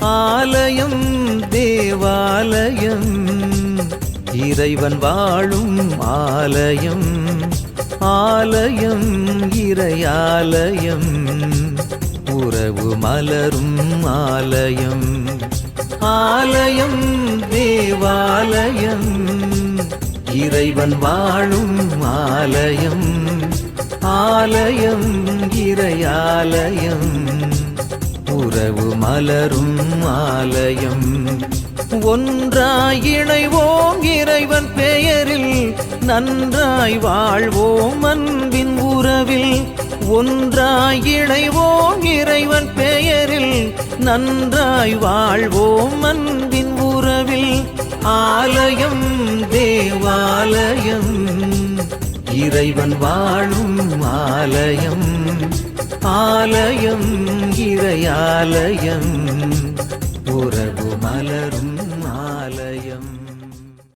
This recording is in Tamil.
ஆலயம் தேவாலயம் இறைவன் வாழும் ஆலயம் ஆலயம் இறையாலயம் உறவு மலரும் ஆலயம் ஆலயம் தேவாலயம் இறைவன் வாழும் ஆலயம் ஆலயம் இறையாலயம் உறவு மலரும் ஆலயம் ஒன்றாய் இணைவோம் இறைவன் பெயரில் நன்றாய் வாழ்வோம் அன்பின் உறவில் ஒன்றாய் இணைவோம் இறைவன் பெயரில் நன்றாய் வாழ்வோம் அன்பின் உறவில் ஆலயம் தேவாலயம் இறைவன் வாழும் ஆலயம் ஆலயம் இறையாலயம் உறவு மலரும் ஆலயம்.